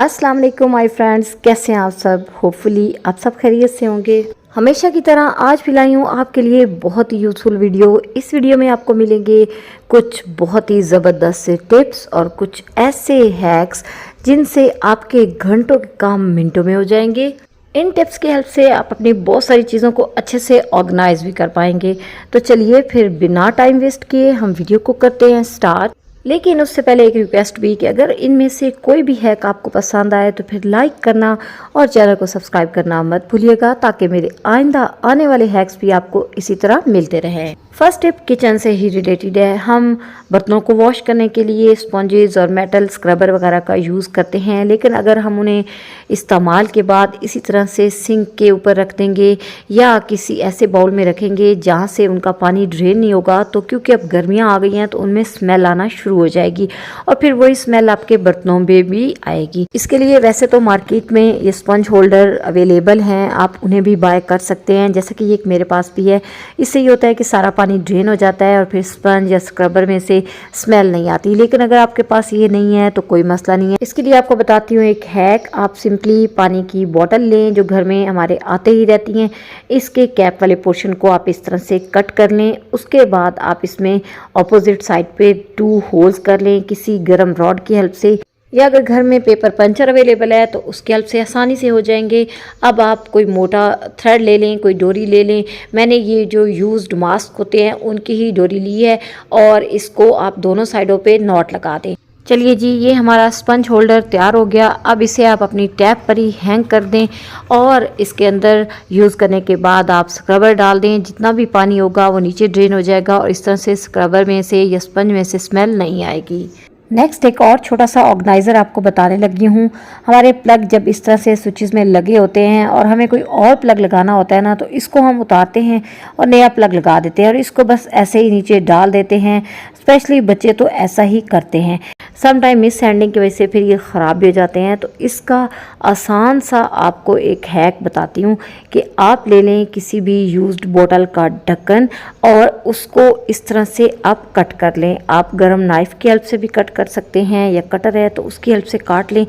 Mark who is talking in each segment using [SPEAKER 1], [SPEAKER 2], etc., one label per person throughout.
[SPEAKER 1] अस्सलाम वालेकुम my friends, कैसे हैं आप सब। होपफुली आप सब खैरियत से होंगे। हमेशा की तरह आज भी लाई हूँ आपके लिए बहुत ही यूज़फुल वीडियो। इस वीडियो में आपको मिलेंगे कुछ बहुत ही ज़बरदस्त से टिप्स और कुछ ऐसे हैक्स जिनसे आपके घंटों के काम मिनटों में हो जाएंगे। इन टिप्स की हेल्प से आप अपनी बहुत सारी चीज़ों को अच्छे से ऑर्गेनाइज भी कर पाएंगे। तो चलिए फिर बिना टाइम वेस्ट किए हम वीडियो को करते हैं स्टार्ट। लेकिन उससे पहले एक रिक्वेस्ट भी कि अगर इनमें से कोई भी हैक आपको पसंद आए तो फिर लाइक करना और चैनल को सब्सक्राइब करना मत भूलिएगा, ताकि मेरे आइंदा आने वाले हैक्स भी आपको इसी तरह मिलते रहें। फर्स्ट टिप किचन से ही रिलेटेड है। हम बर्तनों को वॉश करने के लिए स्पॉन्जेस और मेटल स्क्रबर वगैरह का यूज़ करते हैं, लेकिन अगर हम उन्हें इस्तेमाल के बाद इसी तरह से सिंक के ऊपर रख देंगे या किसी ऐसे बाउल में रखेंगे जहाँ से उनका पानी ड्रेन नहीं होगा, तो क्योंकि अब गर्मियाँ आ गई हैं तो उनमें स्मेल आना शुरू हो जाएगी और फिर वही स्मेल आपके बर्तनों में भी आएगी। इसके लिए वैसे तो मार्केट में ये स्पंज होल्डर अवेलेबल हैं, आप उन्हें भी बाय कर सकते हैं, जैसे कि ये एक मेरे पास भी है। इससे ये होता है कि सारा पानी ड्रेन हो जाता है और फिर स्पंज या स्क्रबर में से स्मेल नहीं आती। लेकिन अगर आपके पास ये नहीं है तो कोई मसला नहीं है। इसके लिए आपको बताती हूँ एक हैक। आप सिंपली पानी की बोतल लें जो घर में हमारे आते ही रहती हैं, इसके कैप वाले पोर्शन को आप इस तरह से कट कर लें। उसके बाद आप इसमें ऑपोजिट साइड पे 2 होल्स कर लें किसी गर्म रॉड की हेल्प से, या अगर घर में पेपर पंचर अवेलेबल है तो उसकी हेल्प से आसानी से हो जाएंगे। अब आप कोई मोटा थ्रेड ले लें, कोई डोरी ले लें। मैंने ये जो यूज्ड मास्क होते हैं उनकी ही डोरी ली है और इसको आप दोनों साइडों पे नॉट लगा दें। चलिए जी, ये हमारा स्पंज होल्डर तैयार हो गया। अब इसे आप अपनी टैप पर ही हैंग कर दें और इसके अंदर यूज़ करने के बाद आप स्क्रबर डाल दें। जितना भी पानी होगा वो नीचे ड्रेन हो जाएगा और इस तरह से स्क्रबर में से या स्पंज में से स्मेल नहीं आएगी। नेक्स्ट एक और छोटा सा ऑर्गेनाइज़र आपको बताने लगी हूँ। हमारे प्लग जब इस तरह से स्विचेस में लगे होते हैं और हमें कोई और प्लग लगाना होता है ना, तो इसको हम उतारते हैं और नया प्लग लगा देते हैं और इसको बस ऐसे ही नीचे डाल देते हैं। स्पेशली बच्चे तो ऐसा ही करते हैं। सम टाइम मिस हैंडिंग की वजह से फिर ये ख़राब भी हो जाते हैं। तो इसका आसान सा आपको एक हैक बताती हूँ कि आप ले लें किसी भी यूज्ड बोतल का ढक्कन और उसको इस तरह से आप कट कर लें। आप गरम नाइफ़ की हेल्प से भी कट कर सकते हैं या कटर है तो उसकी हेल्प से काट लें।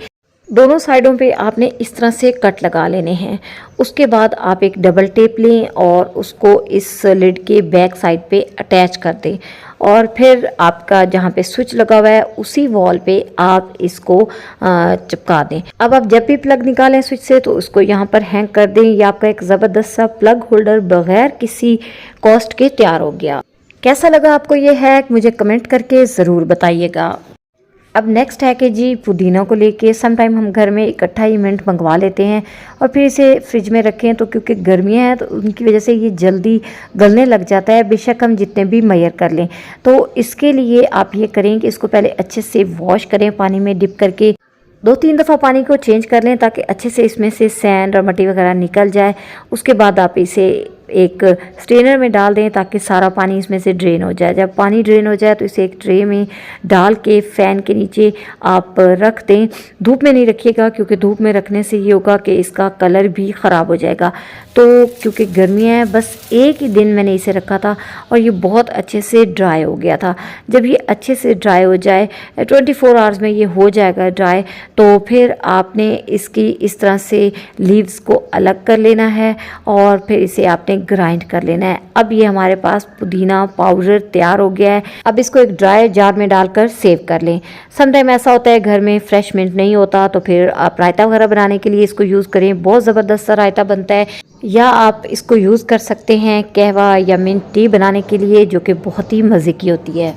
[SPEAKER 1] दोनों साइडों पे आपने इस तरह से कट लगा लेने हैं। उसके बाद आप एक डबल टेप लें और उसको इस लिड के बैक साइड पे अटैच कर दें और फिर आपका जहाँ पे स्विच लगा हुआ है उसी वॉल पे आप इसको चिपका दें। अब आप जब भी प्लग निकालें स्विच से तो उसको यहाँ पर हैंग कर दें। ये आपका एक ज़बरदस्त सा प्लग होल्डर बगैर किसी कॉस्ट के तैयार हो गया। कैसा लगा आपको ये हैक, मुझे कमेंट करके ज़रूर बताइएगा। अब नेक्स्ट है कि जी पुदीना को लेके सम टाइम हम घर में इकट्ठा ही मिंट मंगवा लेते हैं और फिर इसे फ्रिज में रखें तो क्योंकि गर्मियाँ हैं तो उनकी वजह से ये जल्दी गलने लग जाता है, बेशक हम जितने भी मेजर कर लें। तो इसके लिए आप ये करें कि इसको पहले अच्छे से वॉश करें, पानी में डिप करके 2-3 दफ़ा पानी को चेंज कर लें ताकि अच्छे से इसमें से सैंड और मिट्टी वगैरह निकल जाए। उसके बाद आप इसे एक स्ट्रेनर में डाल दें ताकि सारा पानी इसमें से ड्रेन हो जाए। जब पानी ड्रेन हो जाए तो इसे एक ट्रे में डाल के फ़ैन के नीचे आप रख दें। धूप में नहीं रखिएगा क्योंकि धूप में रखने से ये होगा कि इसका कलर भी ख़राब हो जाएगा। तो क्योंकि गर्मियाँ हैं, बस एक ही दिन मैंने इसे रखा था और ये बहुत अच्छे से ड्राई हो गया था। जब ये अच्छे से ड्राई हो जाए 24 आवर्स में ये हो जाएगा ड्राई, तो फिर आपने इसकी इस तरह से लीव्स को अलग कर लेना है और फिर इसे आपने ग्राइंड कर लेना है। अब ये हमारे पास पुदीना पाउडर तैयार हो गया है। अब इसको एक ड्राई जार में डालकर सेव कर लें। समटाइम ऐसा होता है घर में फ्रेश मिंट नहीं होता तो फिर आप रायता वगैरह बनाने के लिए इसको यूज़ करें, बहुत ज़बरदस्त सा रायता बनता है। या आप इसको यूज़ कर सकते हैं कहवा या मिंट टी बनाने के लिए, जो कि बहुत ही मज़े की होती है।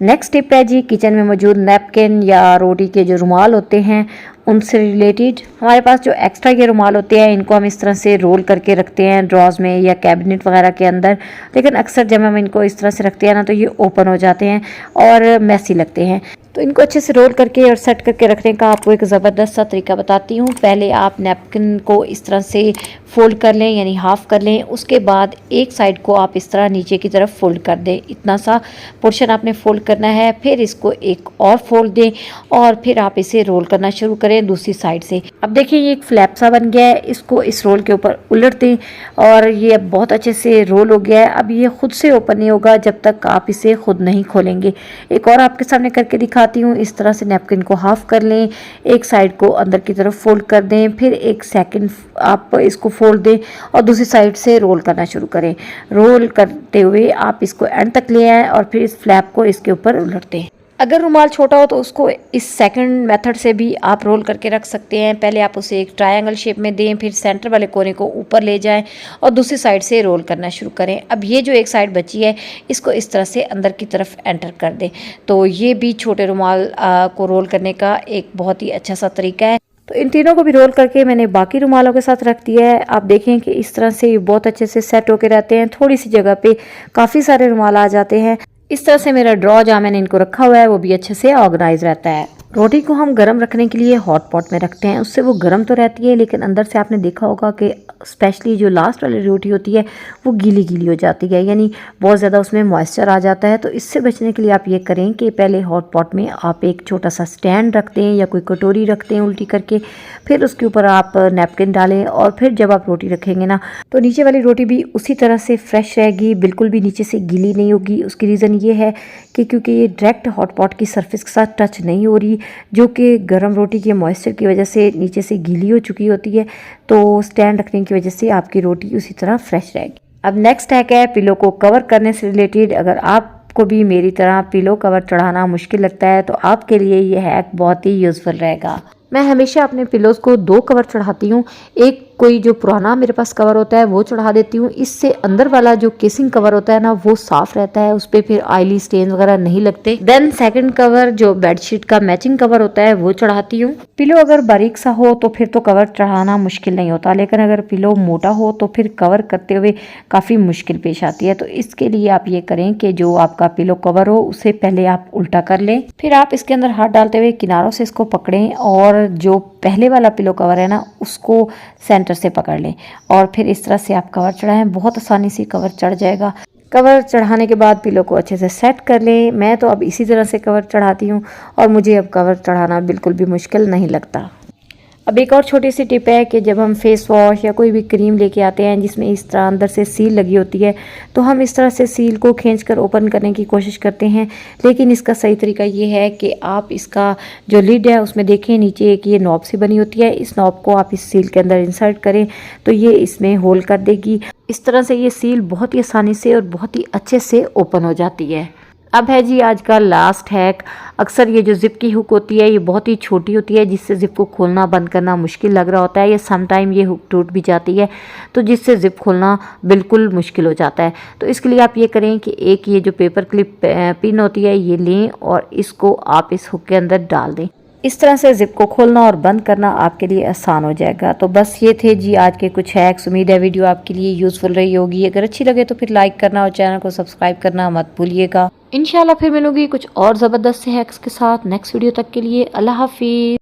[SPEAKER 1] नेक्स्ट टिप है जी किचन में मौजूद नैपकिन या रोटी के जो रुमाल होते हैं उनसे रिलेटेड। हमारे पास जो एक्स्ट्रा ये रुमाल होते हैं इनको हम इस तरह से रोल करके रखते हैं ड्रॉज में या कैबिनेट वगैरह के अंदर, लेकिन अक्सर जब हम इनको इस तरह से रखते हैं ना तो ये ओपन हो जाते हैं और मैसी लगते हैं। तो इनको अच्छे से रोल करके और सेट करके रखने का आपको एक ज़बरदस्त सा तरीका बताती हूँ। पहले आप नैपकिन को इस तरह से फ़ोल्ड कर लें, यानी हाफ़ कर लें। उसके बाद एक साइड को आप इस तरह नीचे की तरफ फ़ोल्ड कर दें। इतना सा पोर्शन आपने फ़ोल्ड करना है। फिर इसको एक और फ़ोल्ड दें और फिर आप इसे रोल करना शुरू करें दूसरी साइड से। अब देखिए ये एक फ्लैप सा बन गया है। इसको इस रोल के ऊपर उलट दें और ये अब बहुत अच्छे से रोल हो गया है। अब ये खुद से ओपन नहीं होगा जब तक आप इसे खुद नहीं खोलेंगे। एक और आपके सामने करके दिखा दिखाती हूँ। इस तरह से नैपकिन को हाफ कर लें, एक साइड को अंदर की तरफ फोल्ड कर दें, फिर एक सेकंड आप इसको फोल्ड दें और दूसरी साइड से रोल करना शुरू करें। रोल करते हुए आप इसको एंड तक ले आएँ और फिर इस फ्लैप को इसके ऊपर उलट दें। अगर रुमाल छोटा हो तो उसको इस सेकंड मेथड से भी आप रोल करके रख सकते हैं। पहले आप उसे एक ट्रायंगल शेप में दें, फिर सेंटर वाले कोने को ऊपर ले जाएं और दूसरी साइड से रोल करना शुरू करें। अब ये जो एक साइड बची है इसको इस तरह से अंदर की तरफ एंटर कर दें। तो ये भी छोटे रुमाल को रोल करने का एक बहुत ही अच्छा सा तरीका है। तो इन तीनों को भी रोल करके मैंने बाकी रुमालों के साथ रख दिया है। आप देखें कि इस तरह से ये बहुत अच्छे से सेट होके रहते हैं। थोड़ी सी जगह पे काफ़ी सारे रुमाल आ जाते हैं। इस तरह से मेरा ड्रॉ जहाँ मैंने इनको रखा हुआ है वो भी अच्छे से ऑर्गेनाइज रहता है। रोटी को हम गर्म रखने के लिए हॉट पॉट में रखते हैं, उससे वो गर्म तो रहती है लेकिन अंदर से आपने देखा होगा कि स्पेशली जो लास्ट वाली रोटी होती है वो गीली गीली हो जाती है, यानी बहुत ज़्यादा उसमें मॉइस्चर आ जाता है। तो इससे बचने के लिए आप ये करें कि पहले हॉट पॉट में आप एक छोटा सा स्टैंड रख दें या कोई कटोरी रख दें उल्टी करके, फिर उसके ऊपर आप नैपकिन डालें और फिर जब आप रोटी रखेंगे ना तो नीचे वाली रोटी भी उसी तरह से फ्रेश रहेगी, बिल्कुल भी नीचे से गीली नहीं होगी। उसकी रीज़न ये है कि क्योंकि ये डायरेक्ट हॉट पॉट की सरफेस के साथ टच नहीं हो रही, जो कि गर्म रोटी के मॉइस्चर की वजह से नीचे से गीली हो चुकी होती है। तो स्टैंड रखने की वजह से आपकी रोटी उसी तरह फ्रेश रहेगी। अब नेक्स्ट हैक है पिलो को कवर करने से रिलेटेड। अगर आपको भी मेरी तरह पिलो कवर चढ़ाना मुश्किल लगता है तो आपके लिए ये हैक बहुत ही यूज़फुल रहेगा। मैं हमेशा अपने पिलोज़ को 2 कवर चढ़ाती हूँ। एक कोई जो पुराना मेरे पास कवर होता है वो चढ़ा देती हूँ, इससे अंदर वाला जो केसिंग कवर होता है ना वो साफ रहता है, उस पर फिर ऑयली स्टेन वगैरह नहीं लगते। देन सेकंड कवर जो बेडशीट का मैचिंग कवर होता है वो चढ़ाती हूँ। पिलो अगर बारीक सा हो तो फिर तो कवर चढ़ाना मुश्किल नहीं होता, लेकिन अगर पिलो मोटा हो तो फिर कवर करते हुए काफ़ी मुश्किल पेश आती है। तो इसके लिए आप ये करें कि जो आपका पिलो कवर हो उसे पहले आप उल्टा कर लें, फिर आप इसके अंदर हाथ डालते हुए किनारों से इसको पकड़ें और जो पहले वाला पिलो कवर है ना उसको सेंटर से पकड़ लें और फिर इस तरह से आप कवर चढ़ाएं। बहुत आसानी से कवर चढ़ जाएगा। कवर चढ़ाने के बाद पिलो को अच्छे से सेट कर लें। मैं तो अब इसी तरह से कवर चढ़ाती हूँ और मुझे अब कवर चढ़ाना बिल्कुल भी मुश्किल नहीं लगता। अब एक और छोटी सी टिप है कि जब हम फेस वॉश या कोई भी क्रीम लेके आते हैं जिसमें इस तरह अंदर से सील लगी होती है तो हम इस तरह से सील को खींचकर ओपन करने की कोशिश करते हैं, लेकिन इसका सही तरीका ये है कि आप इसका जो लिड है उसमें देखें नीचे एक ये नॉब सी बनी होती है, इस नॉब को आप इस सील के अंदर इंसर्ट करें तो ये इसमें होल कर देगी। इस तरह से ये सील बहुत ही आसानी से और बहुत ही अच्छे से ओपन हो जाती है। अब है जी आज का लास्ट हैक। अक्सर ये जो जिप की हुक होती है ये बहुत ही छोटी होती है जिससे जिप को खोलना बंद करना मुश्किल लग रहा होता है, या समटाइम ये हुक टूट भी जाती है तो जिससे जिप खोलना बिल्कुल मुश्किल हो जाता है। तो इसके लिए आप ये करें कि एक ये जो पेपर क्लिप पिन होती है ये लें और इसको आप इस हुक के अंदर डाल दें। इस तरह से जिप को खोलना और बंद करना आपके लिए आसान हो जाएगा। तो बस ये थे जी आज के कुछ हैक्स। उम्मीद है वीडियो आपके लिए यूजफुल रही होगी। अगर अच्छी लगे तो फिर लाइक करना और चैनल को सब्सक्राइब करना मत भूलिएगा। इंशाल्लाह फिर मिलूंगी कुछ और ज़बरदस्त से हैक्स के साथ नेक्स्ट वीडियो तक के लिए। अल्लाह हाफिज़।